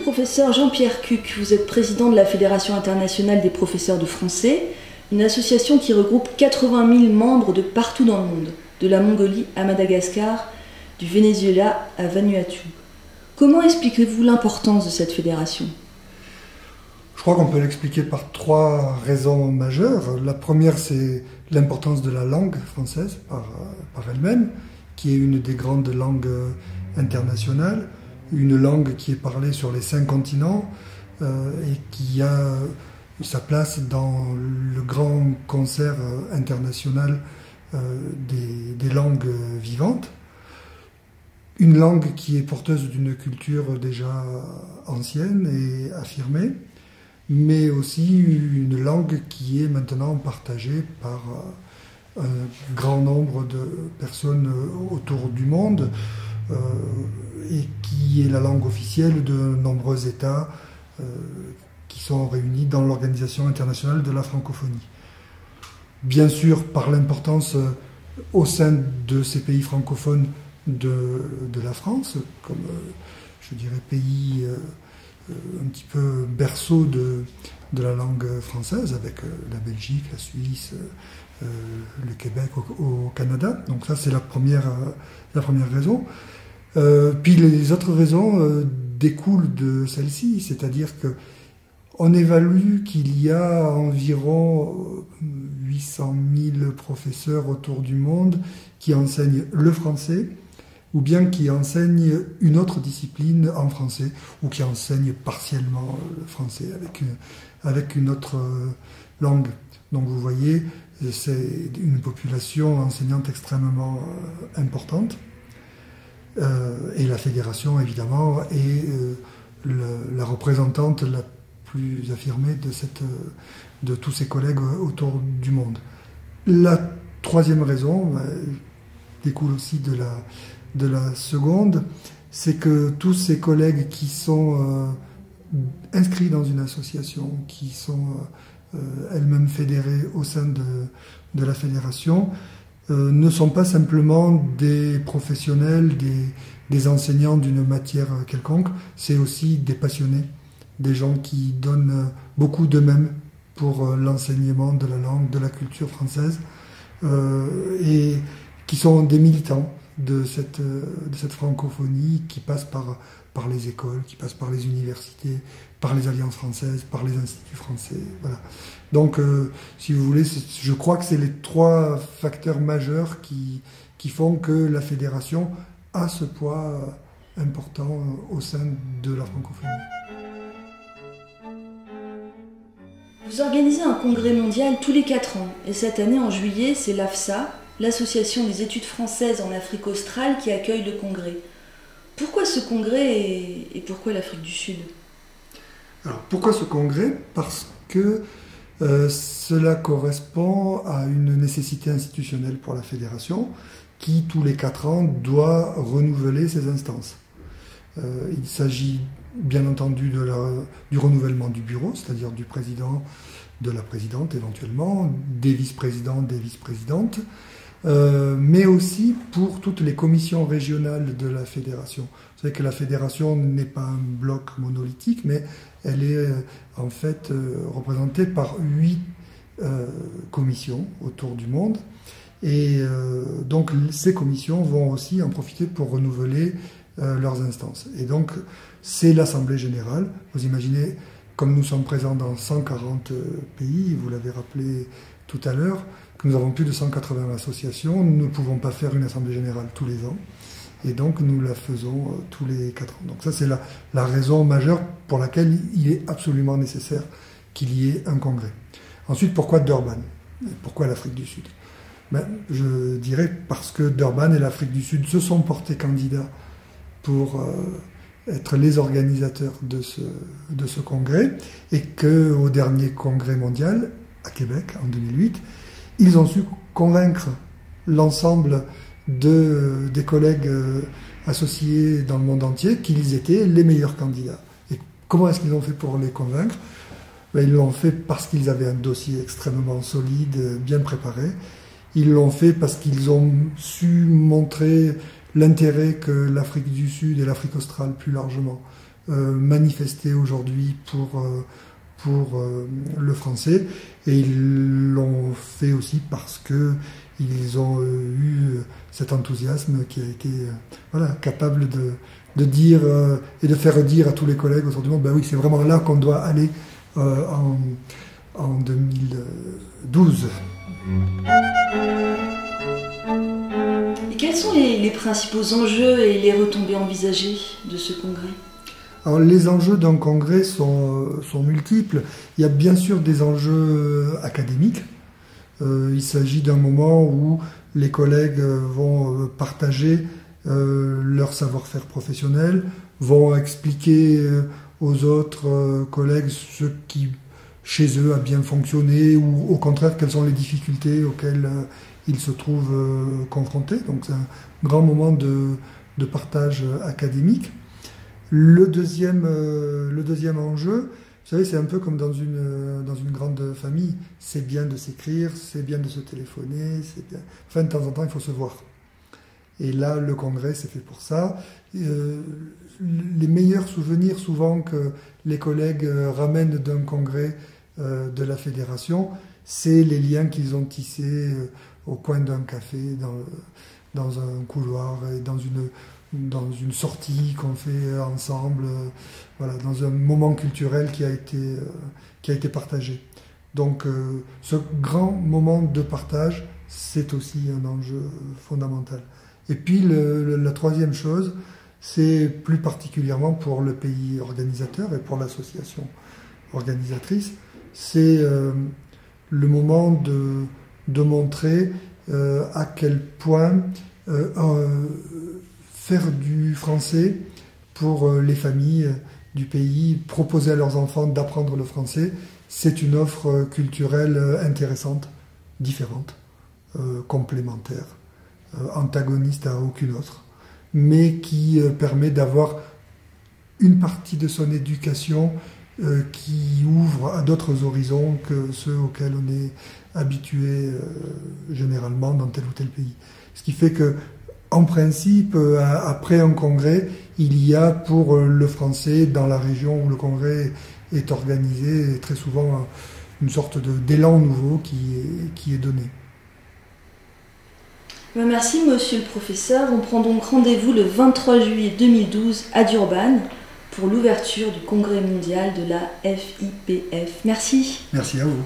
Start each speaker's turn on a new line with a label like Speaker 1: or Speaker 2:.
Speaker 1: professeur Jean-Pierre Cuc, vous êtes président de la Fédération internationale des professeurs de français, une association qui regroupe 80 000 membres de partout dans le monde, de la Mongolie à Madagascar, du Venezuela à Vanuatu. Comment expliquez-vous l'importance de cette fédération ?
Speaker 2: Je crois qu'on peut l'expliquer par trois raisons majeures. La première, c'est l'importance de la langue française par elle-même, qui est une des grandes langues internationales, une langue qui est parlée sur les 5 continents et qui a sa place dans le grand concert international des langues vivantes. Une langue qui est porteuse d'une culture déjà ancienne et affirmée, mais aussi une langue qui est maintenant partagée par un grand nombre de personnes autour du monde et qui est la langue officielle de nombreux États qui sont réunis dans l'Organisation internationale de la francophonie. Bien sûr, par l'importance au sein de ces pays francophones de la France, comme je dirais pays un petit peu berceau de la langue française, avec la Belgique, la Suisse, le Québec au Canada. Donc ça, c'est la première raison. Puis les autres raisons découlent de celle-ci, c'est-à-dire que on évalue qu'il y a environ 800 000 professeurs autour du monde qui enseignent le français, ou bien qui enseignent une autre discipline en français, ou qui enseignent partiellement le français avec une autre langue. Donc vous voyez, c'est une population enseignante extrêmement importante. Et la fédération, évidemment, est la représentante la plus affirmée de tous ses collègues autour du monde. La troisième raison découle aussi de la seconde, c'est que tous ces collègues qui sont inscrits dans une association, qui sont elles-mêmes fédérées au sein de la fédération, ne sont pas simplement des professionnels, des enseignants d'une matière quelconque, c'est aussi des passionnés, des gens qui donnent beaucoup d'eux-mêmes pour l'enseignement de la langue, de la culture française, et qui sont des militants de cette francophonie qui passe par les écoles, qui passe par les universités, par les alliances françaises, par les instituts français. Voilà. Donc, si vous voulez, je crois que c'est les trois facteurs majeurs qui font que la fédération a ce poids important au sein de la francophonie.
Speaker 1: Vous organisez un congrès mondial tous les 4 ans, et cette année, en juillet, c'est l'AFSA, l'Association des études françaises en Afrique australe, qui accueille le congrès. Pourquoi ce congrès et pourquoi l'Afrique du Sud ?
Speaker 2: Alors, pourquoi ce congrès ? Parce que cela correspond à une nécessité institutionnelle pour la fédération qui, tous les 4 ans, doit renouveler ses instances. Il s'agit bien entendu du renouvellement du bureau, c'est-à-dire du président, de la présidente éventuellement, des vice-présidents, des vice-présidentes, mais aussi pour toutes les commissions régionales de la fédération. Vous savez que la fédération n'est pas un bloc monolithique, mais elle est en fait représentée par 8 commissions autour du monde. Et donc ces commissions vont aussi en profiter pour renouveler leurs instances. Et donc c'est l'Assemblée générale. Vous imaginez, comme nous sommes présents dans 140 pays, vous l'avez rappelé tout à l'heure, que nous avons plus de 180 associations, nous ne pouvons pas faire une Assemblée générale tous les ans. Et donc nous la faisons tous les 4 ans. Donc ça c'est la raison majeure pour laquelle il est absolument nécessaire qu'il y ait un congrès. Ensuite, pourquoi Durban ? Pourquoi l'Afrique du Sud ? Je dirais parce que Durban et l'Afrique du Sud se sont portés candidats pour être les organisateurs de ce congrès, et qu'au dernier congrès mondial, à Québec, en 2008, ils ont su convaincre l'ensemble des collègues associés dans le monde entier qu'ils étaient les meilleurs candidats. Et comment est-ce qu'ils ont fait pour les convaincre ? Ils l'ont fait parce qu'ils avaient un dossier extrêmement solide, bien préparé. Ils l'ont fait parce qu'ils ont su montrer l'intérêt que l'Afrique du Sud et l'Afrique australe plus largement manifester aujourd'hui pour le français, et ils l'ont fait aussi parce que ils ont eu cet enthousiasme qui a été capable de dire et de faire dire à tous les collègues autour du monde, ben oui, c'est vraiment là qu'on doit aller en 2012.
Speaker 1: Et quels sont les principaux enjeux et les retombées envisagées de ce congrès ?
Speaker 2: Alors, les enjeux d'un congrès sont multiples. Il y a bien sûr des enjeux académiques. Il s'agit d'un moment où les collègues vont partager leur savoir-faire professionnel, vont expliquer aux autres collègues ce qui, chez eux, a bien fonctionné, ou au contraire, quelles sont les difficultés auxquelles ils se trouvent confrontés. Donc c'est un grand moment de partage académique. Le deuxième enjeu, vous savez, c'est un peu comme dans une grande famille. C'est bien de s'écrire, c'est bien de se téléphoner, c'est bien. Enfin, de temps en temps, il faut se voir. Et là, le congrès, c'est fait pour ça. Les meilleurs souvenirs, souvent, que les collègues ramènent d'un congrès de la fédération, c'est les liens qu'ils ont tissés au coin d'un café, dans un couloir, et dans une sortie qu'on fait ensemble, dans un moment culturel qui a été partagé. Donc ce grand moment de partage, c'est aussi un enjeu fondamental. Et puis la troisième chose, c'est plus particulièrement pour le pays organisateur et pour l'association organisatrice, c'est le moment de montrer à quel point faire du français pour les familles du pays, proposer à leurs enfants d'apprendre le français, c'est une offre culturelle intéressante, différente, complémentaire, antagoniste à aucune autre, mais qui permet d'avoir une partie de son éducation qui ouvre à d'autres horizons que ceux auxquels on est habitué généralement dans tel ou tel pays. Ce qui fait que, en principe, après un congrès, il y a pour le français, dans la région où le congrès est organisé, très souvent une sorte d'élan nouveau qui est donné.
Speaker 1: Merci monsieur le professeur. On prend donc rendez-vous le 23 juillet 2012 à Durban pour l'ouverture du congrès mondial de la FIPF. Merci.
Speaker 2: Merci à vous.